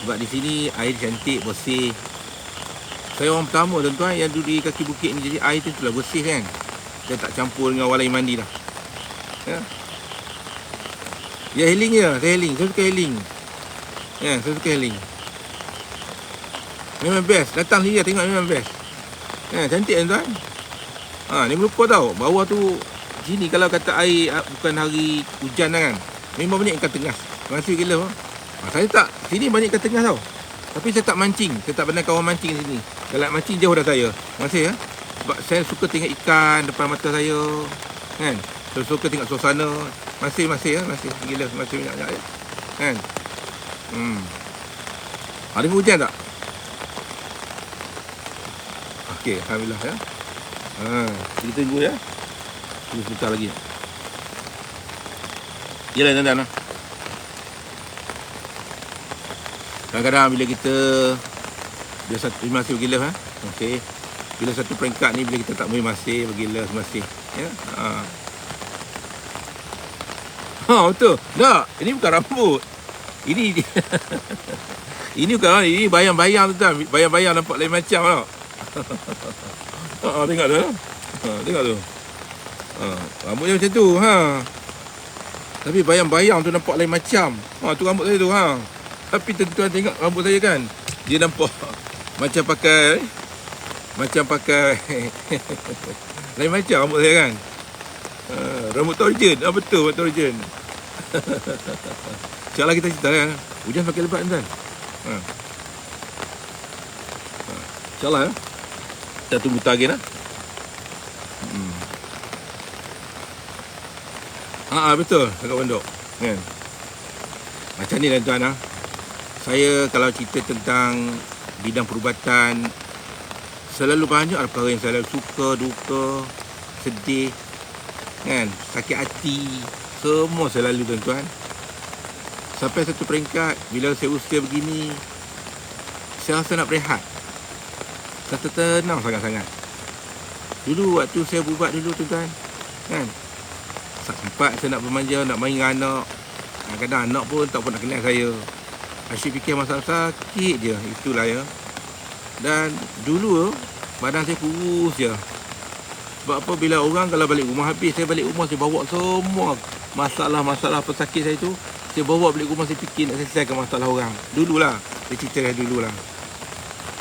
Sebab di sini air cantik, bersih. Saya orang pertama tuan-tuan yang duduk di kaki bukit ni. Jadi air tu telah bersih kan. Saya tak campur dengan walai mandi dah. Ya. Ya, healing je. Saya healing. Saya suka healing. Ya, saya suka healing. Memang best. Datang sini tengok, memang best. Ya, cantik tuan-tuan. Ni melupa tau. Bawah tu, sini kalau kata air bukan hari hujan kan, memang banyak ikan tengas. Terima kasih gila. Saya tak, sini banyak ikan tengas tau. Tapi saya tak mancing. Saya tak pernah kawan mancing sini. Kalau mancing jauh dah saya. Terima kasih ya. Sebab saya suka tengok ikan depan mata saya. Kan? Saya suka tengok suasana. Masih ya. Masih. Gila. Masih banyak-banyak ya. Kan? Hari ni hujan tak? Okey. Alhamdulillah ya. Kita tunggu ya. Tunggu sebentar lagi. Yalah tuan-tuan. Kadang-kadang bila kita terima kasih bergila okey. Bila satu peringkat ni, bila kita tak boleh masih bergila masih ya. Betul. Tak, ini bukan rambut. Ini ini bukan, ini bayang-bayang tu tuan. Bayang-bayang nampak lain macam tau. Tengok tu. Tengok tu. Rambutnya macam tu Tapi bayang-bayang tu nampak lain macam. Tu rambut saya tu Tapi tuan-tuan tengok rambut saya kan. Dia nampak macam pakai lain macam rambut saya kan. Rambut torjen. Betul torjen. InsyaAllah kita cerita kan. Hujan pakai lebat tuan. InsyaAllah ya. Kita tunggu target betul dekat pondok kan. Macam ni tuan-tuan saya kalau cerita tentang bidang perubatan, selalu banyak perkara yang saya suka, duka, sedih kan, sakit hati, semua selalu tuan-tuan. Sampai satu peringkat bila saya usia begini, saya rasa nak berehat. Saya tenang sangat-sangat. Dulu waktu saya berubat dulu tuan-tuan kan, sempat saya nak bermanja, nak main dengan anak. Kadang-kadang anak pun tak pernah kenal saya. Asyik fikir masalah sakit je. Itulah ya. Dan dulu badan saya kurus je. Sebab apa, bila orang kalau balik rumah habis, saya balik rumah saya bawa semua masalah-masalah pesakit saya tu, saya bawa balik rumah, saya fikir nak selesaikan masalah orang. Dululah, saya cerita dululah.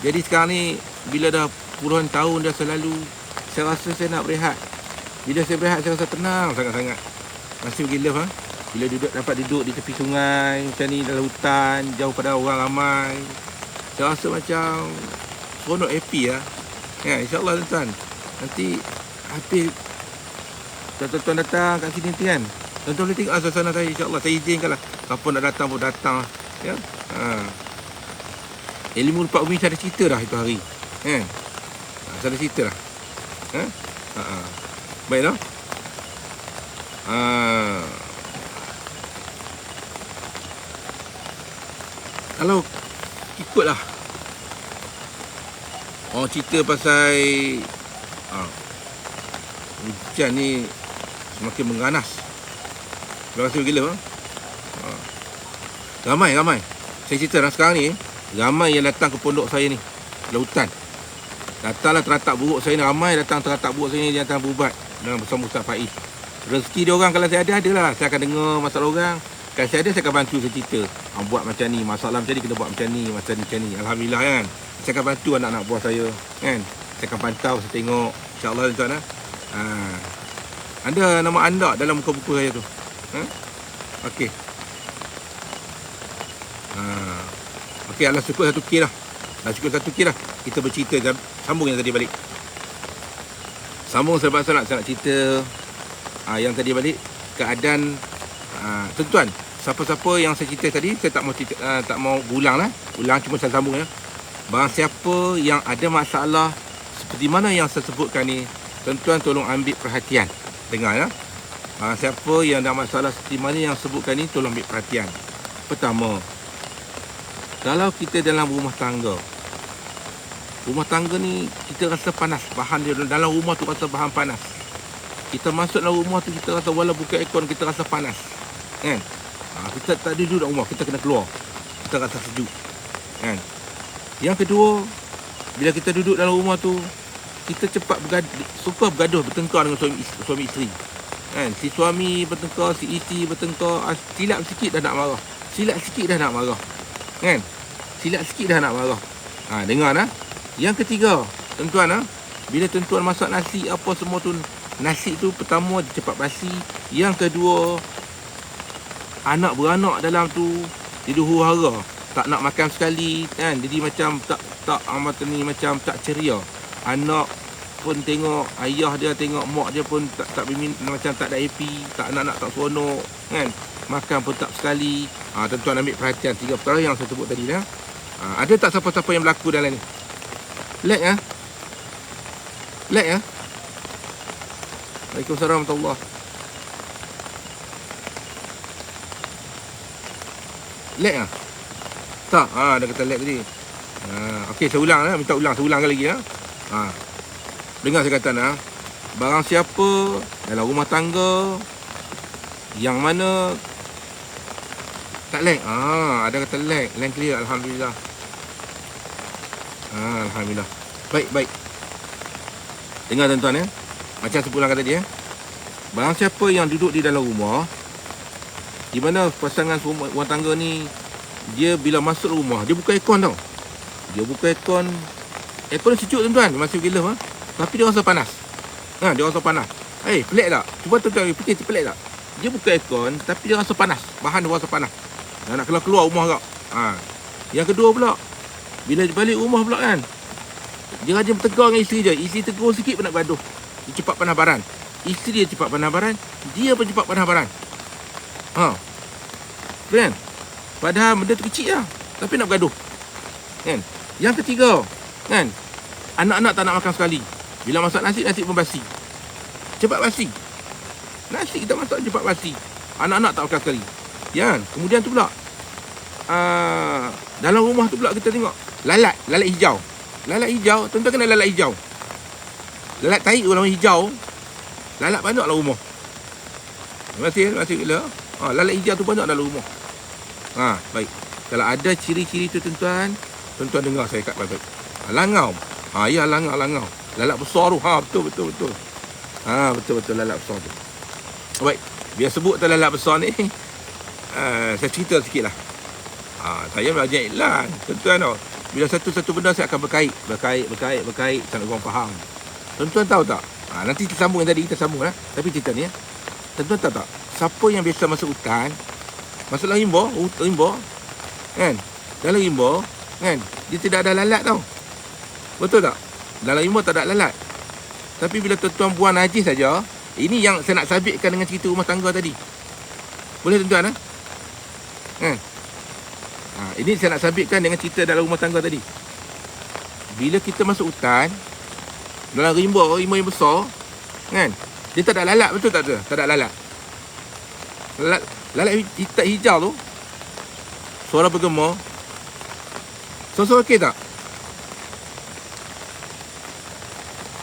Jadi sekarang ni bila dah puluhan tahun dah selalu, saya rasa saya nak berehat. Bila saya berehat, saya rasa tenang sangat-sangat. Masih gila bila dapat duduk di tepi sungai macam ni, dalam hutan, jauh pada orang ramai, saya rasa macam seronok, happy ya. InsyaAllah tuan-tuan, nanti habis tuan-tuan datang kat sini nanti kan, tuan-tuan boleh tengok suasana saya. InsyaAllah saya izinkan lah. Siapa nak datang pun datang ya. Ilmu Pak Umi saya ada cerita dah itu hari kan. Saya ada cerita dah baiklah. Kalau ikutlah cerita pasal hujan ni semakin mengganas. Terima kasih gila ramai saya cerita sekarang ni, ramai yang datang ke pondok saya ni, lautan. Datanglah teratak buruk saya ni, ramai datang teratak buruk saya ni, dia datang berubat dengan bersama Ustaz Faiz. Rezeki dia orang, kalau saya ada lah, saya akan dengar masalah orang. Kalau saya ada, saya akan bantu, saya cerita. Buat macam ni, masalah macam ni, kena buat macam ni, macam ni. Alhamdulillah kan. Saya akan bantu anak-anak buah saya kan. Saya akan pantau, saya tengok. InsyaAllah tuan-tuan ada nama anda dalam muka buku saya tu. Okey. Okey, Allah syukur satu kira lah. Kita bercerita, sambung yang tadi balik. Sambung sebab saya nak cerita yang tadi balik. Keadaan tuan-tuan, siapa-siapa yang saya cerita tadi, saya tak mau cerita, tak mau ulang, cuma saya sambung ya. Barang siapa yang ada masalah seperti mana yang saya sebutkan ni, tuan-tuan tolong ambil perhatian. Dengar ya. Barang siapa yang ada masalah seperti mana yang sebutkan ni, tolong ambil perhatian. Pertama, kalau kita dalam rumah tangga ni kita rasa panas, bahan dia dalam rumah tu rasa bahan panas. Kita masuk dalam rumah tu, kita rasa walau buka aircon kita rasa panas kan. Kita tak duduk dalam rumah, kita kena keluar, kita rasa sejuk. kan. Yang kedua, bila kita duduk dalam rumah tu, kita cepat suka bergaduh, bertengkar dengan suami isteri. Kan, si suami bertengkar, si isteri bertengkar, silap sikit dah nak marah. Silap sikit dah nak marah. Kan? Silap sikit dah nak marah. Dengar nah. Yang ketiga, tuan-tuan bila tuan-tuan masak nasi apa semua tu, nasi tu pertama cepat basi. Yang kedua, anak beranak dalam tu dia huru-hara, tak nak makan sekali kan. Jadi macam macam tak ceria. Anak pun tengok ayah dia, tengok mak dia pun tak macam tak ada happy, tak nak tak seronok kan. Makan pun tak sekali. Tuan-tuan ambil perhatian 3 perkara yang saya sebut tadi dah. Ada tak siapa-siapa yang berlaku dalam ni? Like Like Waalaikumsalam warahmatullahi. Like tak? Dah kata like tadi. Okey, saya ulang minta ulang lagi Dengar saya kata barang siapa dalam rumah tangga yang mana tak like, ada kata like, line clear, alhamdulillah. Alhamdulillah. Baik. Dengar tuan-tuan macam saya ulang kata dia. Barang siapa yang duduk di dalam rumah, di mana pasangan rumah tangga ni, dia bila masuk rumah, dia buka aircon tau. Dia buka aircon sejuk tuan-tuan, masih gila tapi dia rasa panas. Dia rasa panas. Pelik tak? Cuba tuan-tuan fikir pelik tak? Dia buka aircon tapi dia rasa panas. Bahan dia rasa panas. Nak keluar rumah kau. Yang kedua pula, bila balik rumah pula kan, dia rajin bertegur dengan isteri dia. Isteri tegur sikit pun nak gaduh. Dia cepat panas baran. Isteri dia cepat panas baran, dia pun cepat panas baran. Kan? Padahal benda tu kecil lah, tapi nak bergaduh. Kan? Yang ketiga, kan, anak-anak tak nak makan sekali. Bila masak nasi pun basi. Cepat basi. Nasi kita masak cepat basi. Anak-anak tak makan sekali. Kan? Kemudian tu pula, dalam rumah tu pula kita tengok lalat hijau. Lalat hijau, tuan-tuan kena lalat hijau. Lalat tarik warna hijau. Lalat banyak dalam rumah. Masih gila. Lalat hijau tu banyak dalam rumah. Baik. Kalau ada ciri-ciri tu tuan-tuan dengar saya kat baik-baik. Langau. Ya langau. Lalat besar tu. Betul. Betul lalat besar tu. Baik. Biar sebut tu lalat besar ni, saya cerita sikit lah. Saya belajar iklan. Tuan-tuan tahu, bila satu benda saya akan berkait sampai orang faham. Tuan-tuan tahu tak? Nanti kita sambung yang tadi, kita sambung lah. Tapi cerita ni tuan-tuan tahu tak? Siapa yang biasa masuk hutan, masuk dalam rimba, kan? Dalam rimba, kan? Dia tidak ada lalat tau. Betul tak? Dalam rimba tak ada lalat. Tapi bila tuan-tuan buang najis saja, ini yang saya nak sabitkan dengan cerita rumah tangga tadi. Boleh tuan-tuan kan? Ini saya nak sabitkan dengan cerita dalam rumah tangga tadi. Bila kita masuk hutan, dalam rimba yang besar, kan? Dia tak ada lalat, betul tak tu? Tak ada lalat. Lalat hijau tu, suara bergema. Seorang okey tak?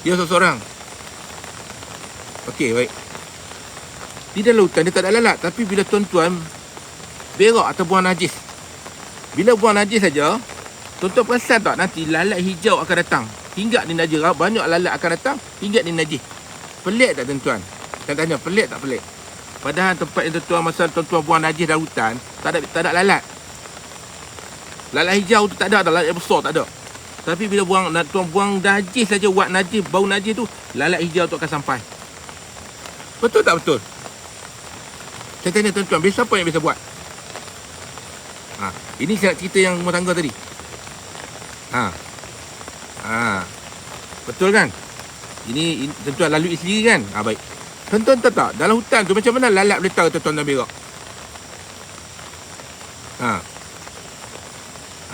Dia seorang. Okey, baik. Di dalam hutan dia tak ada lalat, tapi bila tuan-tuan berak atau buang najis, bila buang najis saja, tuan-tuan perasan tak nanti lalat hijau akan datang. Hinggap di najis, banyak lalat akan datang, hinggap di najis. Pelik tak tuan-tuan? Saya tanya, pelik tak pelik? Padahal tempat yang tuan-tuan masa tuan-tuan buang najis dalam hutan, tak ada lalat. Lalat hijau tu tak ada, lalat besar tak ada. Tapi bila tuan buang najis saja, buat najis, bau najis tu, lalat hijau tu akan sampai. Betul tak betul? Saya tanya tuan-tuan, siapa yang biasa buat? Ini saya nak cerita yang rumah tangga tadi. Betul kan? Ini tuan-tuan lalui sendiri kan? Baik. Tuan-tuan tahu tak, dalam hutan tu macam mana lalat boleh tahu tuan-tuan dan berak?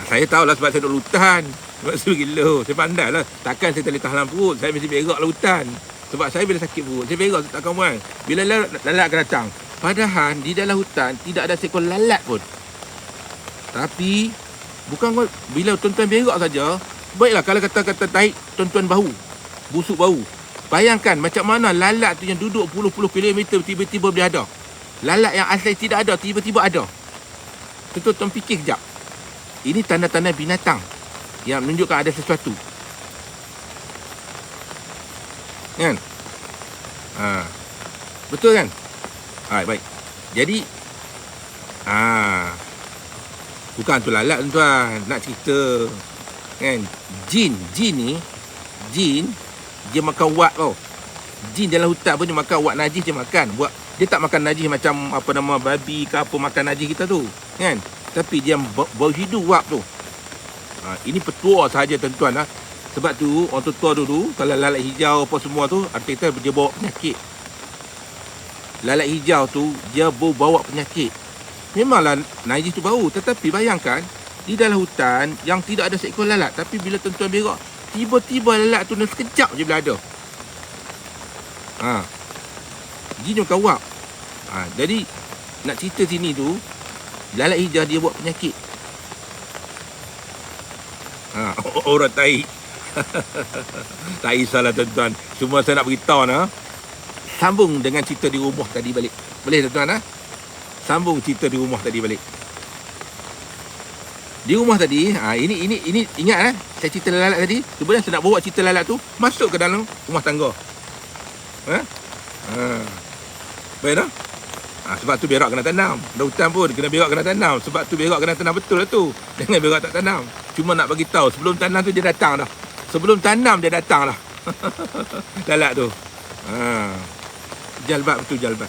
Saya tahulah sebab saya duduk hutan. Sebab saya gila, saya pandai lah. Takkan saya tak boleh tahan perut, saya mesti berak lah hutan. Sebab saya bila sakit perut, saya berak, saya takkan buang. Bila lalat akan datang. Padahal di dalam hutan tidak ada seekor lalat pun. Tapi bukan bila tuan-tuan berak saja. Baiklah kalau kata tarik tuan-tuan bau, busuk bau. Bayangkan macam mana lalat tu yang duduk puluh-puluh kilometer tiba-tiba boleh ada. Lalat yang asal tidak ada tiba-tiba ada. Tuan-tuan fikir kejap. Ini tanda-tanda binatang yang menunjukkan ada sesuatu. Kan? Betul kan? Baik. Jadi bukan tu lalat tuan, nak cerita kan. Jin ni, dia makan uat tau. Jin dalam hutan pun dia makan uat najis, dia makan. Dia tak makan najis macam apa nama babi ke apa makan najis kita tu, kan? Tapi dia bau hidup uap tu. Ini petua sahaja tuan-tuan lah. Sebab tu orang tua dulu kalau lalat hijau apa semua tu, arti kata dia bawa penyakit. Lalat hijau tu dia bawa penyakit. Memanglah najis tu bau, tetapi bayangkan di dalam hutan yang tidak ada seekor lalat, tapi bila tuan-tuan berak, tiba-tiba lalat tu sekejap je bila ada. Jin makan uap. Jadi nak cerita sini tu, lalat hijau dia buat penyakit. Orang tahi. Tak kisahlah tuan-tuan. Semua saya nak beritahu sambung dengan cerita di rumah tadi balik. Boleh tuan-tuan Sambung cerita di rumah tadi balik. Di rumah tadi, ini ingat saya cerita lalat tadi. Kemudian saya nak bawa cerita lalat tu masuk ke dalam rumah tangga. Baik tak? Sebab tu berak kena tanam. Dah hutan pun kena berak kena tanam. Sebab tu berak kena tanam, betul lah tu. Jangan berak tak tanam. Cuma nak bagi tahu sebelum tanam tu dia datang dah. Sebelum tanam dia datang dah. Lalat tu. Jalbat, betul jalbat.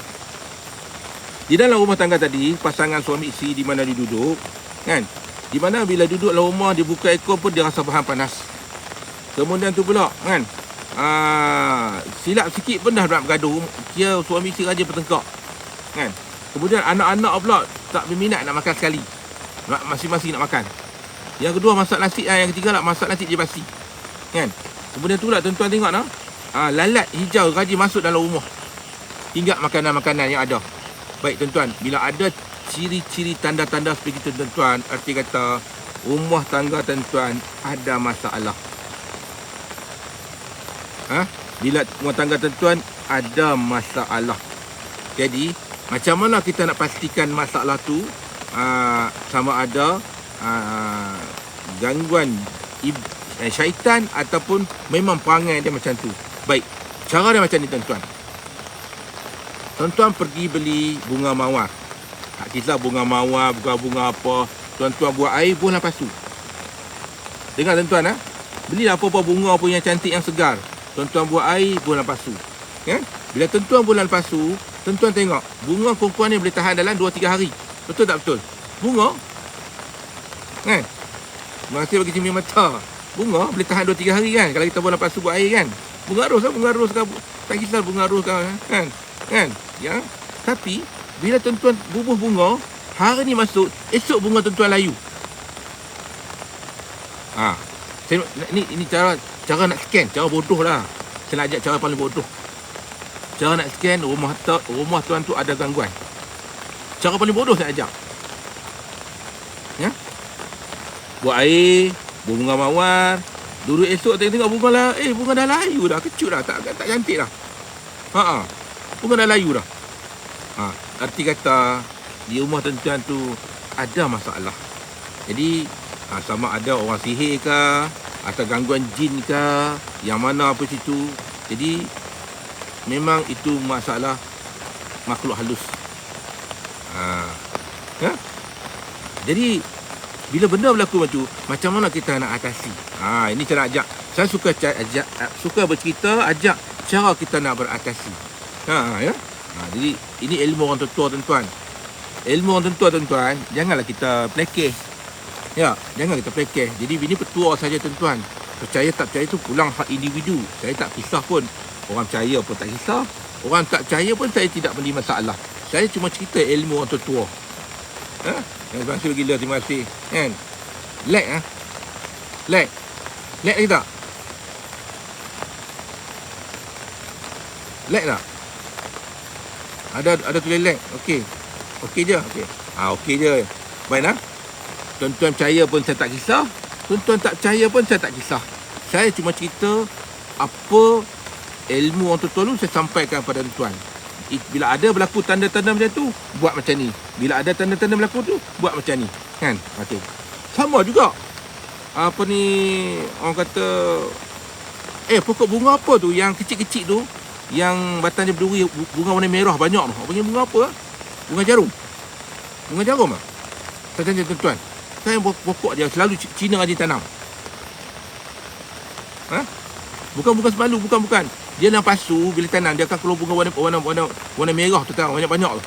Di dalam rumah tangga tadi, pasangan suami isteri di mana dia duduk, kan? Di mana bila duduk dalam rumah, dia buka aircon pun dia rasa bahan panas. Kemudian tu pula, kan? Silap sikit pun dah nak bergaduh. Dia suami isteri raja bertengkar, kan? Kemudian anak-anak pula tak berminat nak makan sekali. Masing-masing nak makan. Yang kedua masak nasi, yang ketiga nak masak nasi je basi, kan? Kemudian tu pula tuan-tuan tengok lalat hijau rajin masuk dalam rumah, hinggap makanan-makanan yang ada. Baik tuan-tuan, bila ada ciri-ciri tanda-tanda seperti itu tuan-tuan, arti kata rumah tangga tuan-tuan ada masalah. Bila rumah tangga tuan-tuan ada masalah. Jadi macam mana kita nak pastikan masalah tu sama ada gangguan syaitan ataupun memang perangai dia macam tu. Baik, cara dia macam ni tuan-tuan. Tuan-tuan pergi beli bunga mawar. Tak kisah bunga mawar, bunga apa. Tuan-tuan buat air buah pasu. Dengar tuan-tuan belilah apa-apa bunga pun yang cantik, yang segar. Tuan-tuan buat air buah pasu, kan? Bila tuan-tuan bulan pasu, tuan-tuan tengok bunga kurang-kurang ni boleh tahan dalam 2-3 hari. Betul tak betul? Bunga, kan? Terima kasih bagi cemil mata. Bunga boleh tahan 2-3 hari, kan? Kalau kita bulan pasu buat air, kan? Bunga ros ke, tak kisah bunga ros kan? Kan? Ya. Tapi bila tuan-tuan bubuh bunga, hari ni masuk, esok bunga tuan-tuan layu. Ini cara nak scan, cara bodoh lah. Saya nak ajak cara paling bodoh. Cara nak scan rumah tuan tu ada gangguan. Cara paling bodoh saya ajak. Ya. Buat air, bunga mawar. Dulu esok tengok bunga lah, bunga dah layu dah, kecut dah, tak cantik dah. Bunga dah layu dah. Arti kata di rumah tuan-tuan tu ada masalah. Jadi sama ada orang sihir ke, atau gangguan jin ke, yang mana apa situ. Jadi memang itu masalah makhluk halus. Jadi bila benda berlaku macam mana kita nak atasi? Ini cara ajak. Saya suka bercerita, ajak cara kita nak beratasi. Ya. Jadi ini ilmu orang tua tuan-tuan. Ilmu orang tua tuan-tuan, janganlah kita pelekeh. Ya, jangan kita pelekeh. Jadi ini petua saja tuan-tuan. Percaya tak percaya itu pulang hak individu. Saya tak kisah pun. Orang percaya pun tak kisah. Orang tak percaya pun saya tidak beri masalah. Saya cuma cerita ilmu orang tua. Terima kasih gila, terima kasih. Kan? Like Like lagi tak? Like tak? Ada tulis like. Okey. Okey je. Okey. Okey je. Baik. Tuan-tuan percaya pun saya tak kisah. Tuan-tuan tak percaya pun saya tak kisah. Saya cuma cerita apa ilmu orang tua dulu saya sampaikan kepada tuan-tuan. Bila ada berlaku tanda-tanda macam tu, buat macam ni. Bila ada tanda-tanda berlaku tu, buat macam ni. Kan? Okey. Sama juga. Apa ni, orang kata, pokok bunga apa tu yang kecil-kecil tu, yang batang dia berduri, bunga warna merah banyak tu. Apa panggil bunga apa? Bunga jarum. Bunga jarum ah. Saya tanya tuan-tuan, kan pokok dia selalu Cina aja tanam. Bukan semalu, bukan. Dia dalam pasu, bila tanam dia akan keluar bunga warna merah tu, tahu banyak-banyak tu.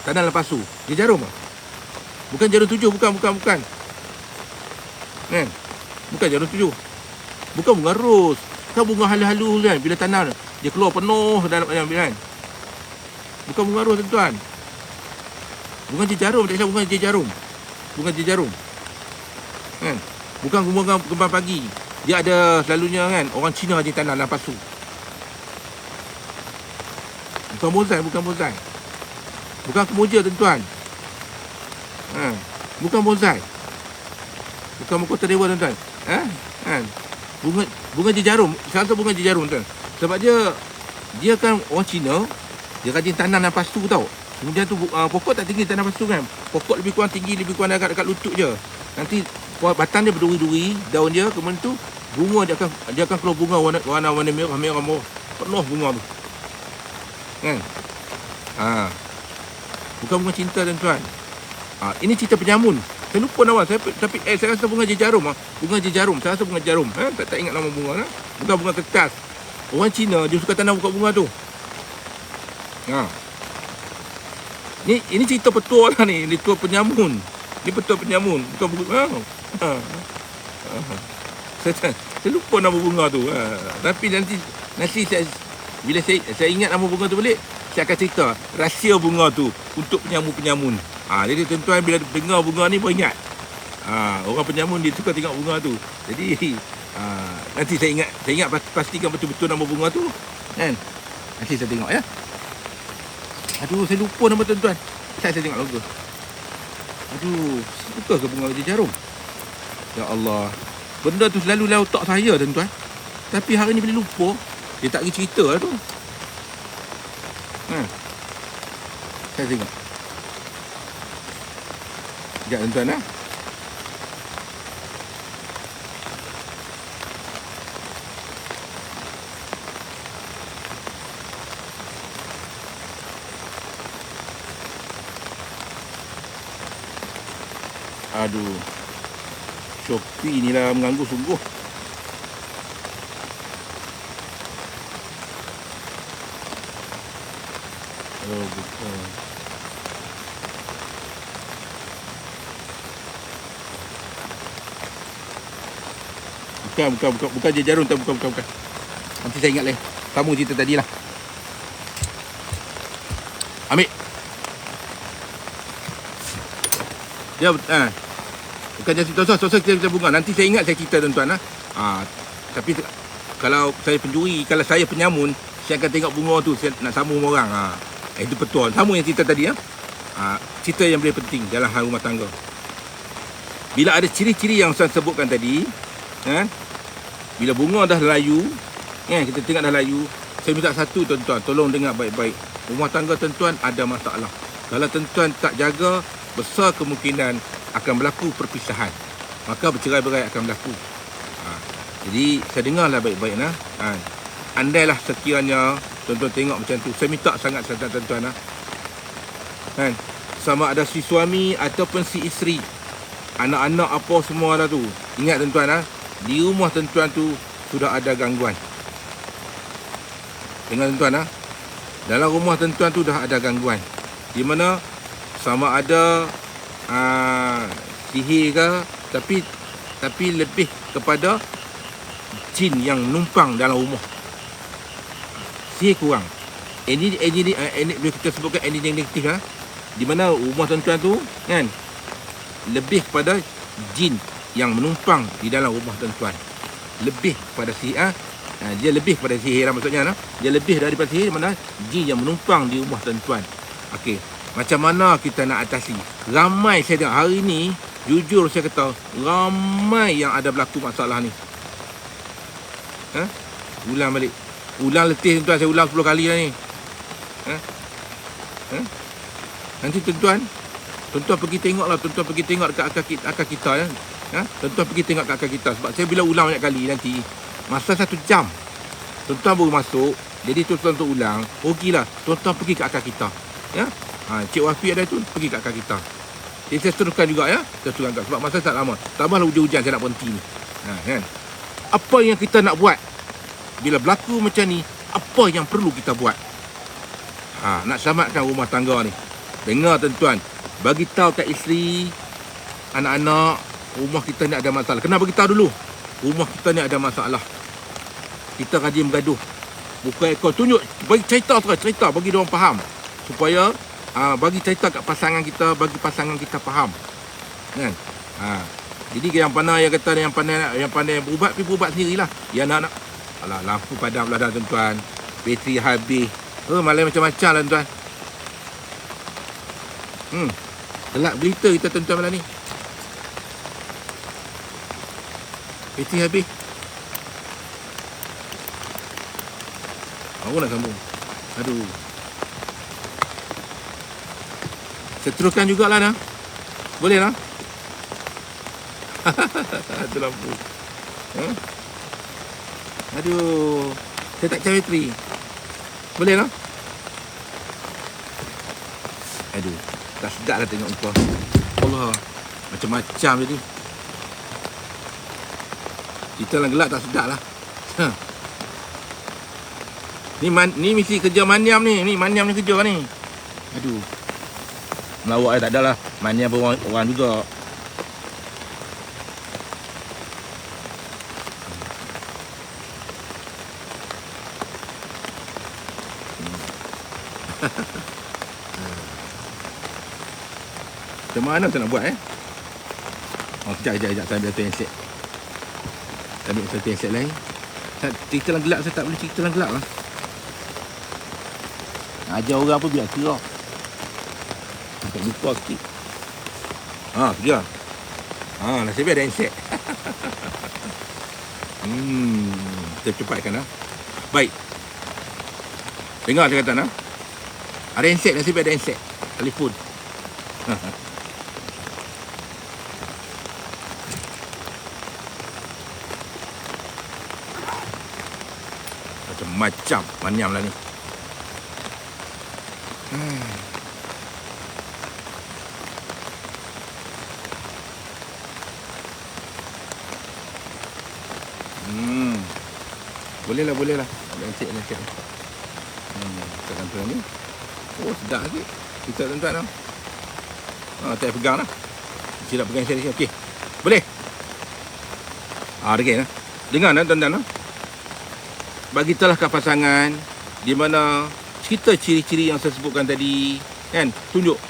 Tanam dalam pasu. Dia jarum ah. Bukan jarum 7, bukan. Kan? Bukan jarum 7. Bukan bunga ros. Kan bunga halu-halu kan, bila tanam dia keluar penuh dalam kan. Bukan bunga ros tuan. Bunga jejarum, tak silap bunga jejarum. Bunga jejarum. Kan? Bukan bunga kembang pagi. Dia ada selalunya kan, orang Cina aje tanam dalam pasu. Bukan bonsai. Bukan kemoja tuan-tuan. Bukan bonsai. Bukan mahkota dewa tuan-tuan. Kan? Bunga jejarum. Salah satu bunga jejarum tuan. Sebab dia kan orang Cina, dia rajin tanam dalam pasu tau. Kemudian tu pokok tak tinggi tanam pasu kan. Pokok lebih kurang tinggi, lebih kurang dekat lutut je. Nanti batang dia berduri-duri, daun dia, kemudian tu bunga dia akan keluar bunga warna merah. Penuh bunga tu. Kan? Bukan bunga cinta tuan-tuan. Ini cerita penyamun. Saya lupa nama. Tapi saya rasa bunga jejarum. Bunga jejarum. Saya rasa bunga jarum. Tak ingat nama bunga. Bukan bunga kertas. Orang Cina dia suka tanam bunga tu. Ini cerita petua lah ni. Ini petua penyamun. Ini petua penyamun. Bukan bunga. Saya lupa nama bunga tu. Tapi nanti bila saya ingat nama bunga tu balik, saya akan cerita rahsia bunga tu untuk penyamun-penyamun. Jadi tuan-tuan bila dengar bunga ni pun ingat. Orang penyamun dia suka tengok bunga tu. Jadi nanti saya ingat pastikan betul-betul nama bunga tu. Kan? Nanti saya tengok ya. Aduh, saya lupa nama tuan-tuan. Saya tengok logo. Aduh, suka ke bunga jejarum? Ya Allah. Benda tu selalu dalam otak saya tuan-tuan. Tapi hari ni bila lupa, dia tak pergi cerita lah tu. Saya tengok. Sekejap tuan-tuan . Aduh, Shopee ni lah mengganggu sungguh. Oh, bukan. Bukan jejarum tak, bukan. Nanti saya ingat kamu cerita tadi lah. Ambil. Ya, bukan jadi tos kita bunga. Nanti saya ingat saya cerita tuan-tuan . Tapi kalau saya pencuri, kalau saya penyamun, saya akan tengok bunga tu, saya nak sambung orang. Itu betul. Sama yang cerita tadi . Cerita yang paling penting dalam hal rumah tangga. Bila ada ciri-ciri yang saya sebutkan tadi, bila bunga dah layu, kita tengok dah layu, saya minta satu tuan-tuan, tolong dengar baik-baik. Rumah tangga tuan-tuan ada masalah. Kalau tuan-tuan tak jaga, besar kemungkinan akan berlaku perpisahan. Maka bercerai-berai akan berlaku. Jadi saya dengarlah baik-baik . Andailah sekiranya tuan-tuan tengok macam tu, saya minta sangat tuan-tuan . Sama ada si suami ataupun si isteri, anak-anak apa semua dah tu. Ingat tuan-tuan , di rumah tuan-tuan tu sudah ada gangguan. Dengar tuan-tuan . Dalam rumah tuan-tuan tu dah ada gangguan. Di mana sama ada sihir ke, tapi lebih kepada jin yang numpang dalam rumah. Sihir kurang. Ini kita sebutkan energi negatif . Di mana rumah tuan-tuan tu kan lebih kepada jin yang menumpang di dalam rumah tuan-tuan. Lebih kepada sihir. Dia lebih kepada sihir lah maksudnya . Dia lebih daripada sihir, mana jin yang menumpang di rumah tuan-tuan. Okey. Macam mana kita nak atasi? Ramai saya tengok hari ni, jujur saya kata, ramai yang ada berlaku masalah ni. Ulang balik. Ulang letih tuan-tuan, saya ulang 10 kali dah ni. Nanti tuan-tuan pergi tengok lah, tuan-tuan pergi tengok dekat akar kita . Tuan-tuan pergi tengok kat akak kita. Sebab saya bila ulang banyak kali nanti, masa 1 jam, tuan-tuan baru masuk. Jadi tuan-tuan untuk ulang, pergilah. Tuan-tuan pergi kat akak kita. Ya. Cik Wafi ada tu, pergi kat akak kita. Jadi saya teruskan juga ya. Saya teruskan sebab masa tak lama. Tambahlah hujan-hujan saya nak berhenti ni. Kan? Apa yang kita nak buat? Bila berlaku macam ni, apa yang perlu kita buat? Nak selamatkan rumah tangga ni. Dengar tuan-tuan. Bagi tahu kat isteri, anak-anak, rumah kita ni ada masalah. Kena bagi tahu dulu. Rumah kita ni ada masalah. Kita rajin bergaduh. Buka ekor, tunjuk. Bagi cerita terus, cerita. Bagi diorang faham. Supaya bagi cerita kat pasangan kita, bagi pasangan kita faham. Kan? Jadi yang pandai yang kata yang pandai berubat, pergi berubat sendirilah. Yang nak alah, lampu padam lah dah tuan-tuan. Bateri habis. Malam macam-macam lah tuan. Gelap berita kita tuan-tuan malam ni. Bateri habis. Aku nak sambung. Aduh. Saya teruskan jugalah dah. Boleh lah. Itu lampu. Aduh. Saya tak cari bateri. Boleh lah. Aduh. Tak sedap lah tengok muka. Allah. Macam-macam jadi. Kita lah gelap tak sedap lah. Ni mesti kerja Maniam ni. Ni Maniam ni kerja ni. Aduh. Melawak tak adalah. Maniam pun orang juga. Macam mana tu nak buat Sekejap. Saya ambil satu handset. Saya ambil satu handset lain. Cerita dalam gelap saya tak boleh cerita dalam gelap lah. Ajar orang apa biar kerah. Tak lupa sikit. Kerja. Nasib baik ada handset. Kita cepatkan lah. Baik. Dengar saya kata ada handset, nasib baik ada handset. Telefon. Macam-macam Maniam lah ni. Boleh lah. Ada encik. Kita gantung ni. Sedap sikit. Kita tuan-tuan lah. Tak payah pegang lah. Encik nak pegang sini. Okey. Boleh. Dengar lah. Dengar lah tuan-tuan lah. Bagi tahulah kat pasangan di mana cerita ciri-ciri yang saya sebutkan tadi, kan? Tunjuk.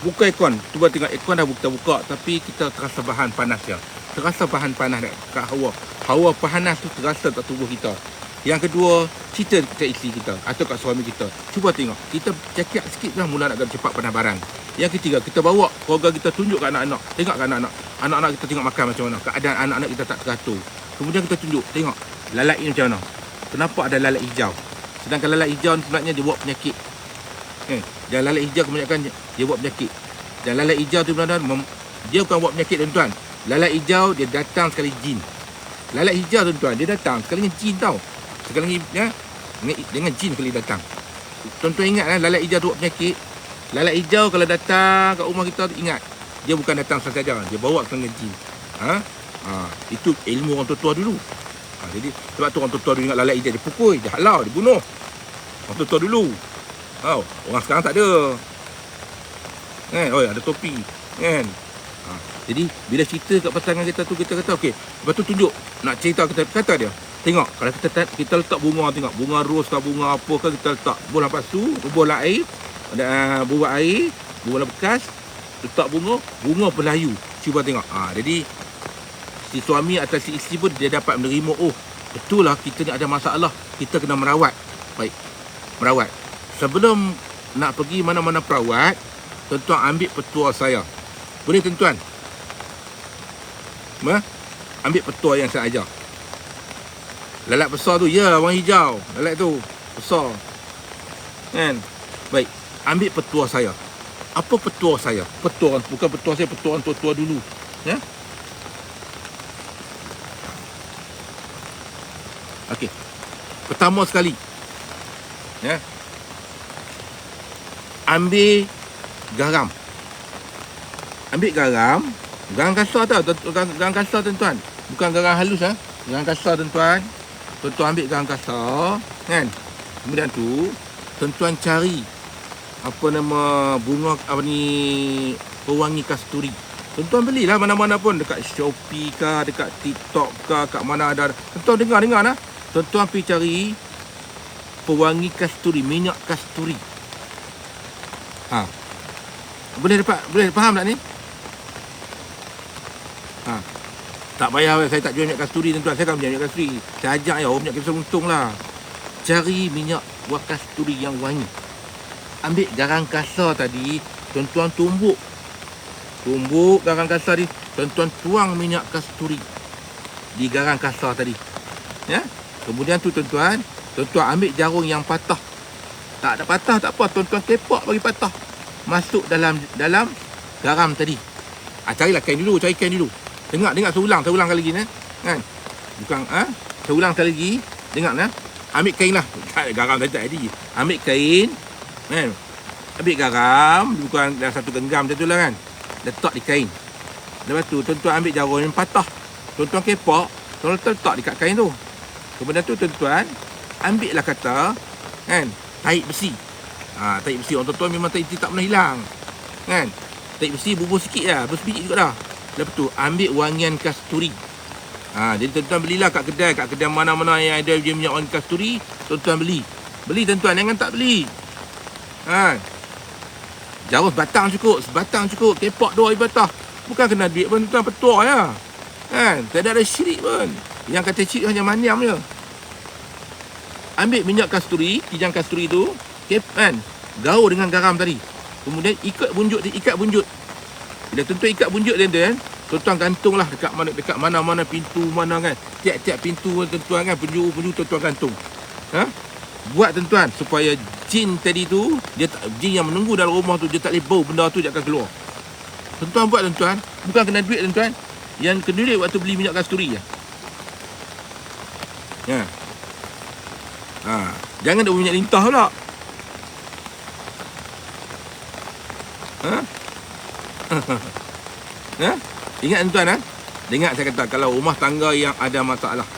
Buka aircon. Cuba tengok aircon dah buka, tapi kita terasa bahan panas dia. Terasa bahan panas kat hawa. Hawa panas tu terasa kat tubuh kita. Yang kedua, cerita kat isteri kita atau kat suami kita. Cuba tengok. Kita cakap sikit dah mula nak cepat panas barang. Yang ketiga, kita bawa keluarga kita tunjuk kat anak-anak. Tengok kat anak-anak. Anak-anak kita tengok makan macam mana. Keadaan anak-anak kita tak teratur. Kemudian kita tunjuk. Tengok. Lalat ini macam mana. Kenapa ada lalat hijau? Sedangkan lalat hijau ni sebenarnya dia buat penyakit. Dan lalat hijau kebanyakan dia buat penyakit. Dan lalat hijau tu benar-benar dia bukan buat penyakit tuan-tuan. Lalat hijau dia datang sekali jin. Lalat hijau tuan-tuan dia datang sekali dengan jin tau. Sekali dengan jin sekali datang. Tuan-tuan ingat lalat hijau tu buat penyakit. Lalat hijau kalau datang kat rumah kita tu ingat. Dia bukan datang sahaja, dia bawa sekali dengan jin. Itu ilmu orang tua-tua dulu. Jadi sebab tu orang tua-tua dulu ingat lalat hijau dia pukul, dia halau, dia bunuh. Orang tua-tua dulu. Orang sekarang tak ada. Ada topi. Kan? Jadi bila cerita kat pasangan kita tu, kita kata okey, lepas tu tunjuk nak cerita, kita kata dia. Tengok kalau kita letak bunga, tengok bunga ros ke bunga apa ke, kita letak bola pasu, bola air, ada buah air, bola bekas, letak bunga berlayu. Cuba tengok. Jadi si suami atau si isteri pun dia dapat menerima, betul lah kita ni ada masalah, kita kena merawat. Baik. Merawat. Sebelum nak pergi mana-mana perawat, tuan-tuan ambil petua saya. Boleh tuan-tuan? Ambil petua yang saya ajar. Lalat besar tu, warna hijau. Lalat tu besar. Kan? Baik. Ambil petua saya. Apa petua saya? Petua, bukan petua saya, petua orang tua-tua dulu. Ya? Okey. Pertama sekali, ya. Ambil garam. Ambil garam. Garam kasar tau. Garam kasar tuan-tuan. Bukan garam halus ah. Garam kasar tuan-tuan. Tuan-tuan ambil garam kasar, kan? Kemudian tu tuan-tuan cari apa nama bunga apa ni pewangi kasturi. Tuan-tuan belilah mana-mana pun, dekat Shopee ke, dekat TikTok ke, kat mana ada. Tuan-tuan dengar nah. Tuan-tuan pergi cari pewangi kasturi, minyak kasturi. Ha. Boleh faham tak ni? Ha. Tak payah saya tak jual minyak kasturi tuan-tuan. Saya kan jual minyak kasturi. Saya ajak ya, minyak kasturi untung lah. Cari minyak kasturi yang wangi. Ambil garam kasar tadi, tuan-tuan tumbuk garam kasar ni, tuan-tuan tuang minyak kasturi di garam kasar tadi. Ya. Kemudian tu tuan-tuan ambil jarum yang patah. Tak ada patah tak apa, tuan-tuan kepak bagi patah. Masuk dalam garam tadi. Carilah kain dulu, cari kain dulu. Dengar saya ulang kali lagi ni, kan? Bukan saya ulang kali lagi. Dengar nah. Ambil kain lah. Garam tadi. Ambil kain, kan? Ambil garam, bukan dalam satu genggam macam tu lah, kan? Letak di kain. Lepas tu tuan-tuan ambil jarum yang patah. Tuan-tuan kepak, tuan-tuan letak dekat kain tu. Kemudian tu tuan-tuan ambil lah kata, kan, taik besi. Taik besi orang tuan-tuan memang taik besi tak pernah hilang, kan? Taik besi bubur sikit lah, bersebiji juga dah. Lepas tu ambil wangian kasturi. Jadi tuan-tuan belilah kat kedai mana-mana yang ada dia minyak wangi kasturi, tuan-tuan beli tuan-tuan, jangan tak beli. Jarum sebatang cukup, kepak 2 batah. Bukan kena duit pun tuan, petua ya. Kan? Tak ada syirik pun. Yang kata syirik hanya maniam je. Ambil minyak kasturi, kijang kasturi tu, kan? Gaul dengan garam tadi. Kemudian ikat bunjut. Bila tuan-tuan ikat bunjut dia kan, tuan-tuan gantunglah dekat mana-mana pintu mana, kan. Tiap-tiap pintu tuan-tuan, kan, penjuru tuan-tuan gantung. Buat tuan-tuan supaya jin tadi tu, jin yang menunggu dalam rumah tu, dia tak boleh bau benda tu, dia akan keluar. Tuan-tuan buat tuan-tuan, bukan kena duit tuan-tuan. Yang kena duit waktu beli minyak kasturi je. Jangan ada minyak lintah pula. Ingat tuan-tuan, ingat saya kata, kalau rumah tangga yang ada masalah,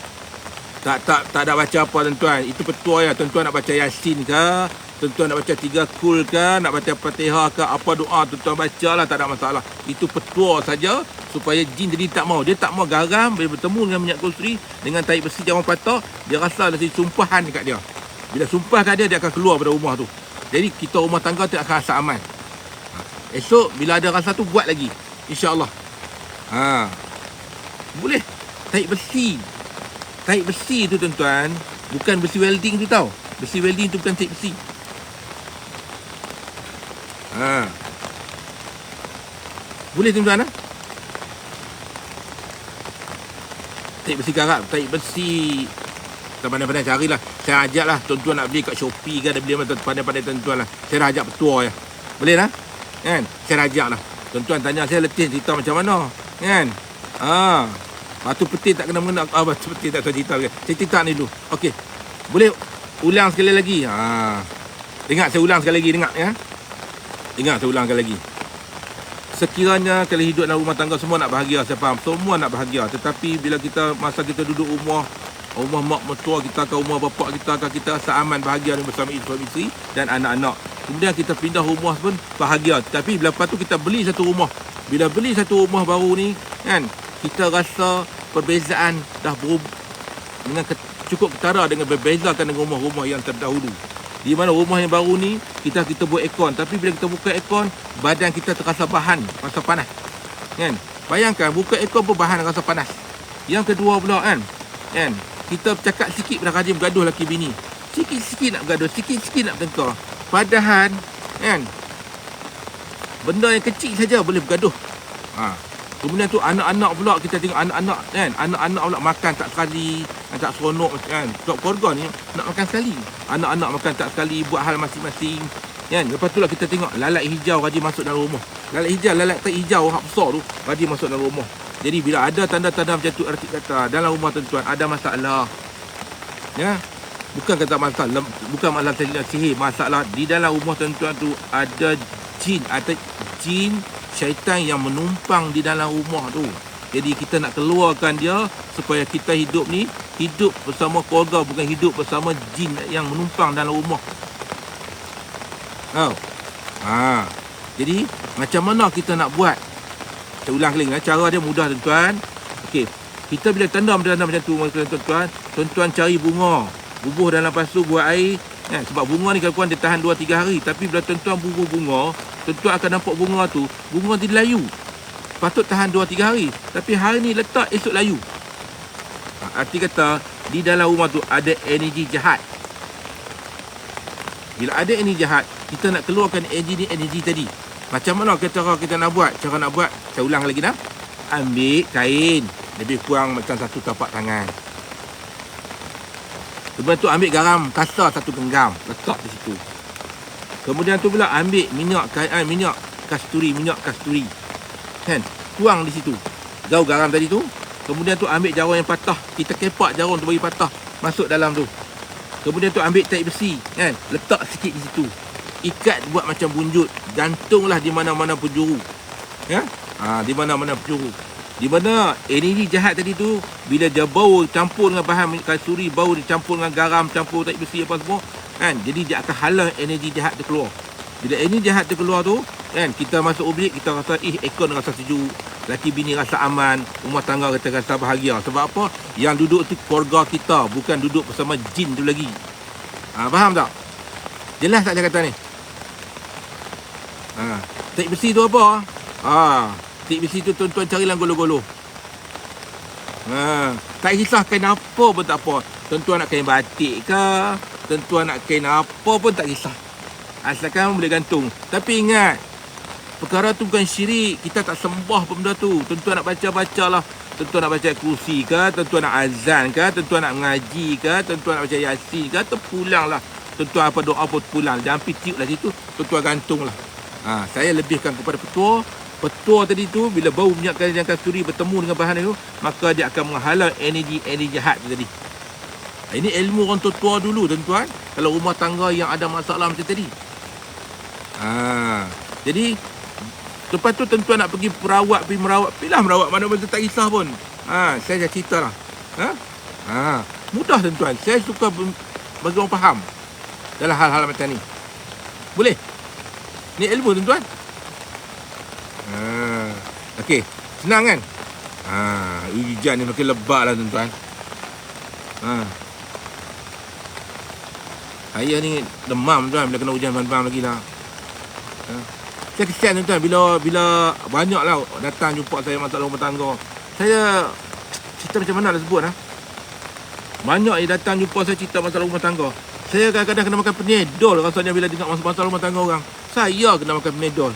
tak ada baca apa tuan-tuan, itu petua ya. Tuan-tuan nak baca Yasin ke, tuan-tuan nak baca 3 kul ke, nak baca Fatihah ke, apa doa tuan-tuan bacalah, tak ada masalah. Itu petua saja supaya jin tadi tak mau. Dia tak mau garam bila bertemu dengan minyak kasturi dengan taik besi jarum patah, dia rasa ada sumpahan dekat dia. Bila sumpah kat dia, dia akan keluar pada rumah tu. Jadi kita rumah tangga tu akan rasa aman. Esok bila ada rasa tu, buat lagi, insya-Allah. Boleh. Taik besi tu tuan-tuan, bukan besi welding tu tau. Besi welding tu bukan taik besi. Boleh tuan-tuan. Taik besi garap, taik besi. Kita pandai-pandai carilah. Saya ajak lah tuan-tuan nak beli kat Shopee ke, ada beli mana, pandai-pandai tuan-tuan lah. Saya dah ajak petua ya. Boleh lah, kan? Saya dah ajak lah. Tuan-tuan tanya saya letih cerita macam mana, kan? Batu peti tak kena mengena. Batu peti tak tahu cerita. Saya cerita ni dulu. Okey. Boleh ulang sekali lagi. Dengar saya ulang sekali lagi, dengar ya. Dengar saya ulang sekali lagi. Sekiranya kalau hidup dalam rumah tangga semua nak bahagia, saya faham. Semua nak bahagia. Tetapi bila masa kita duduk rumah mak mertua kita ke, rumah bapak kita ke, kita rasa aman, bahagia bersama isteri dan anak-anak. Kemudian kita pindah rumah pun bahagia. Tapi bila lepas tu kita beli satu rumah. Bila beli satu rumah baru ni, kan, kita rasa perbezaan dah dengan cukup ketara dengan berbezakan dengan rumah-rumah yang terdahulu. Di mana rumah yang baru ni kita buat aircon, tapi bila kita buka aircon, badan kita terasa rasa panas. Kan? Bayangkan buka aircon pun bahan rasa panas. Yang kedua pula, kan, kita bercakap sikit dah rajin bergaduh laki bini. Sikit-sikit nak bergaduh, sikit-sikit nak bertengkar. Padahal, kan, benda yang kecil saja boleh bergaduh. Kemudian tu anak-anak pula, kita tengok anak-anak, kan, anak-anak pula makan tak sekali, tak seronok, kan. Sebab keluarga ni nak makan sekali. Anak-anak makan tak sekali, buat hal masing-masing, kan. Lepas tu lah kita tengok lalat hijau rajin masuk dalam rumah. Lalat tak hijau hak besar tu rajin masuk dalam rumah. Jadi bila ada tanda-tanda macam tu, arti kata dalam rumah tuan-tuan ada masalah. Ya. Bukan kata masalah, bukan masalah sihir, masalah di dalam rumah tuan-tuan tu ada jin, ada jin syaitan yang menumpang di dalam rumah tu. Jadi kita nak keluarkan dia supaya kita hidup ni hidup bersama keluarga, bukan hidup bersama jin yang menumpang dalam rumah. Oh. Jadi macam mana kita nak buat? Saya ulang kali, cara dia mudah tuan-tuan. Okey. Kita bila tandam macam tu tuan-tuan, tuan-tuan cari bunga, bubuh dalam pasu, buat air. Sebab bunga ni kalau dia tahan 2-3 hari. Tapi bila tuan-tuan bubuh bunga, tuan-tuan akan nampak bunga tu, bunga dia layu. Patut tahan 2-3 hari. Tapi hari ni letak, esok layu. Arti kata, di dalam rumah tu ada energi jahat. Bila ada energi jahat, kita nak keluarkan energi tadi. Macam mana cara kita nak buat? Cara nak buat, saya ulang lagi dah. Ambil kain, lebih kurang macam 1 tapak tangan. Kemudian tu ambil garam kasar 1 genggam, letak di situ. Kemudian tu pula ambil minyak kasturi. Kan? Tuang di situ. Jauh garam tadi tu. Kemudian tu ambil jarum yang patah, kita kepak jarum tu bagi patah, masuk dalam tu. Kemudian tu ambil tape besi, kan? Letak sikit di situ. Ikat buat macam bunjut, gantunglah di mana-mana penjuru. Ya? Di mana-mana penjuru. Di mana energi jahat tadi tu, bila dia bau campur dengan bahan kasturi, bau dicampur dengan garam, campur tape besi apa semua, kan? Jadi dia akan halang energi jahat tu keluar. Bila energi jahat tu keluar tu, kan, kita masuk objek, kita rasa aircon rasa sejuk, laki bini rasa aman, rumah tangga kita rasa bahagia. Sebab apa? Yang duduk tu keluarga kita, bukan duduk bersama jin tu lagi. Faham tak? Jelas tak saya kata ni? Tape besi tu apa? Tape besi tu tuan-tuan carilah golo-golo. Tak kisah kain apa pun tak apa. Tuan-tuan nak kain batik ke, tuan-tuan nak kain apa pun tak kisah. Asalkan boleh gantung. Tapi ingat, perkara tu bukan syirik. Kita tak sembah pun benda tu. Tuan-tuan nak baca-baca lah. Tuan-tuan nak baca kursi ke, tuan-tuan nak azan ke, tuan-tuan nak mengaji ke, tuan-tuan nak baca yasin ke, terpulang lah. Tuan-tuan apa doa pun pulang. Jangan pergi tiup lah situ, tuan-tuan gantung lah. Saya lebihkan kepada petua. Petua tadi tu, bila bau minyak kain dan kasturi bertemu dengan bahan itu, maka dia akan menghalau energi jahat tu tadi. Ini ilmu orang tua dulu tuan-tuan. Kalau rumah tangga yang ada masalah macam tadi. Jadi lepas tu tuan-tuan nak pergi merawat, pilih merawat mana pun tak kisah pun. Saya dah cerita lah. Mudah tuan-tuan. Saya suka bagi orang faham dalam hal-hal macam ni. Boleh? Ni ilmu tuan-tuan. Okey, senang kan? Hujan ni makin lebat lah tuan-tuan. Saya ni demam tuan bila kena hujan demam lagi lah. Saya kesian tuan, bila banyak lah datang jumpa saya masalah rumah tangga. Saya cerita macam mana nak sebut lah. Banyak yang datang jumpa saya cerita masalah rumah tangga. Saya kadang-kadang kena makan Panadol rasanya bila tengok masalah rumah tangga orang. Saya kena makan Panadol.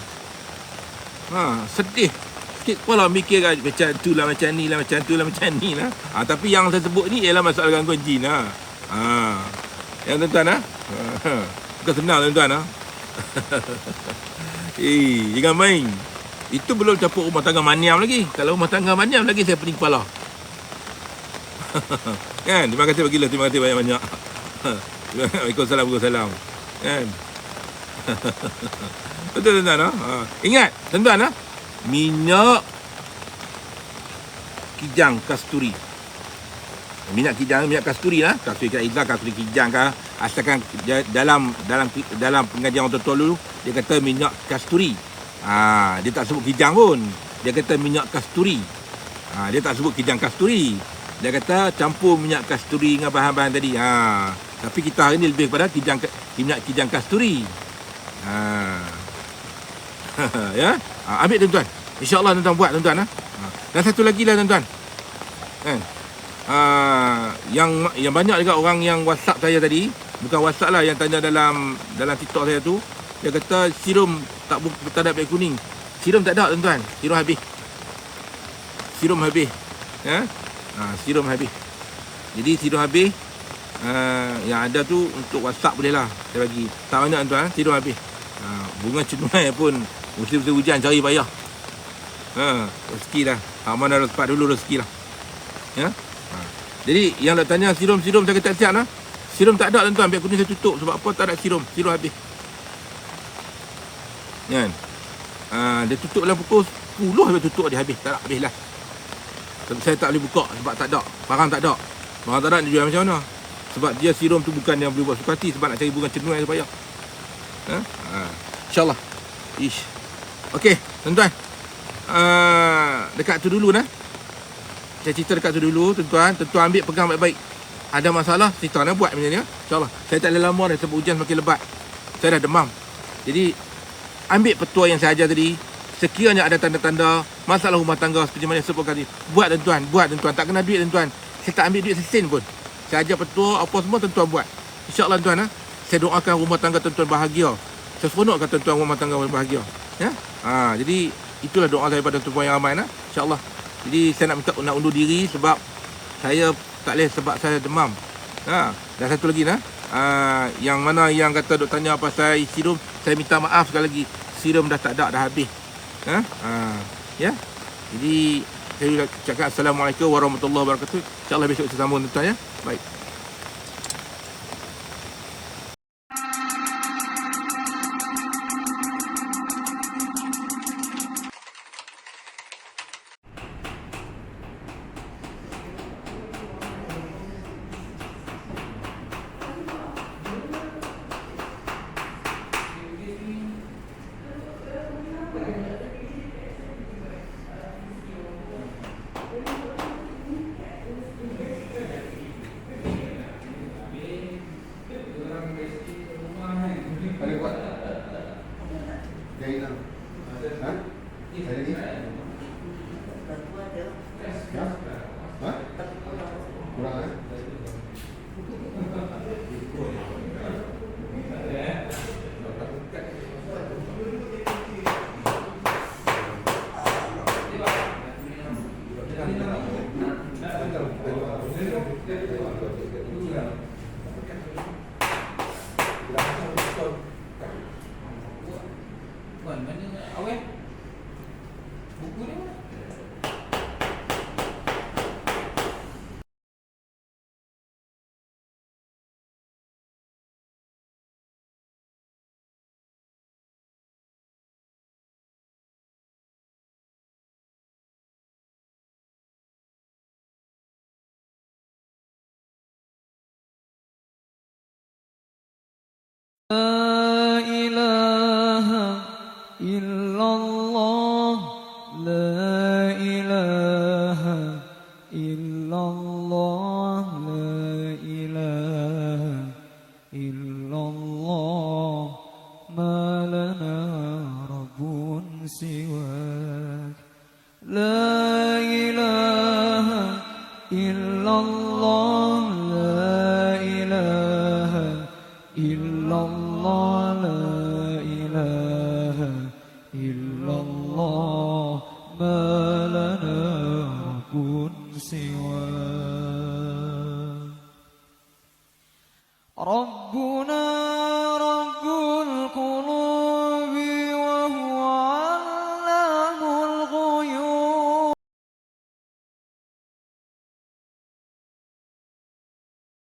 Sedih. Sikit kepala mikir kan, macam tu lah, macam ni lah, macam tu lah, macam ni lah. Tapi yang saya sebut ni ialah masalah gangguan jin lah. Yang tuan-tuan bukan senang tuan-tuan jangan main. Itu belum campur rumah tangga maniam lagi. Kalau rumah tangga maniam lagi saya pening kepala. Kan? Terima kasih bagilah. Terima kasih banyak-banyak. Waalaikumsalam. Kan? Betul tuan-tuan. Ingat tuan-tuan, minyak kijang kasturi. Minyak kasturi lah. Kasturi Kaiza, kasturi kijang kah. Asalkan dalam pengajian orang tua dulu, dia kata minyak kasturi. Dia tak sebut kijang pun. Dia kata minyak kasturi. Dia tak sebut kijang kasturi. Dia kata campur minyak kasturi dengan bahan-bahan tadi. Tapi kita hari ni lebih kepada minyak kijang kasturi. Ya. Ambil tuan-tuan. InsyaAllah tuan-tuan buat tuan-tuan. Dan satu lagi lah tuan-tuan. Kan? Yang banyak juga orang yang WhatsApp saya tadi, bukan WhatsApp lah, yang tanya dalam TikTok saya tu, dia kata serum tak ada baik kuning. Serum tak ada tuan-tuan. Serum habis. Ya? Serum habis. Jadi serum habis. Yang ada tu untuk WhatsApp boleh lah saya bagi. Tak banyak tuan-tuan, serum habis. Bunga cenuai pun musim-musim hujan cari payah. Rezeki dah. Mana dapat dulu rezeki lah. Ya. Jadi yang nak tanya serum saya kata siap lah. Serum tak ada tuan-tuan, biar kuning saya tutup. Sebab apa tak ada serum habis. Kan? Dia tutup dalam pukul 10 habis tutup dia habis. Tak ada, habis lah. Saya tak boleh buka sebab tak ada. Barang tak ada. Barang tak ada dia jual macam mana? Sebab dia serum tu bukan yang boleh buat suka hati. Sebab nak cari bunga cenderung yang payah. InsyaAllah. Okey, tuan-tuan. Dekat tu dulu nah. Saya cerita dekat tu dulu, tuan-tuan. Tuan-tuan ambil pegang baik-baik. Ada masalah, cerita nak buat macam ni. InsyaAllah. Saya tak boleh lama dah sebab hujan semakin lebat. Saya dah demam. Jadi, ambil petua yang saya ajar tadi. Sekiranya ada tanda-tanda masalah rumah tangga seperti mana saya sebut tadi, buat tuan-tuan. Tak kena duit tuan-tuan. Saya tak ambil duit sen pun. Saya ajar petua apa semua tuan-tuan buat. InsyaAllah tuan-tuan. Saya doakan rumah tangga tuan-tuan bahagia. Saya seronokkan tuan-tuan rumah tangga bahagia. Ya. Jadi itulah doa saya pada tuan-tuan yang ramai InsyaAllah. Jadi saya nak undur diri sebab saya tak boleh sebab saya demam. Dan satu lagi yang mana yang kata duk tanya pasal serum, saya minta maaf sekali lagi. Serum dah tak ada, dah habis. Ya. Jadi saya cakap Assalamualaikum warahmatullahi wabarakatuh. InsyaAllah besok kita sambung tuan-tuan ya. Baik. لا إله إلا الله لا إله إلا الله لا إله إلا الله ما لنا رب سواك لا إله إلا الله لا إله إلا الله لا إله إلا الله ما لنا رب سواك ربنا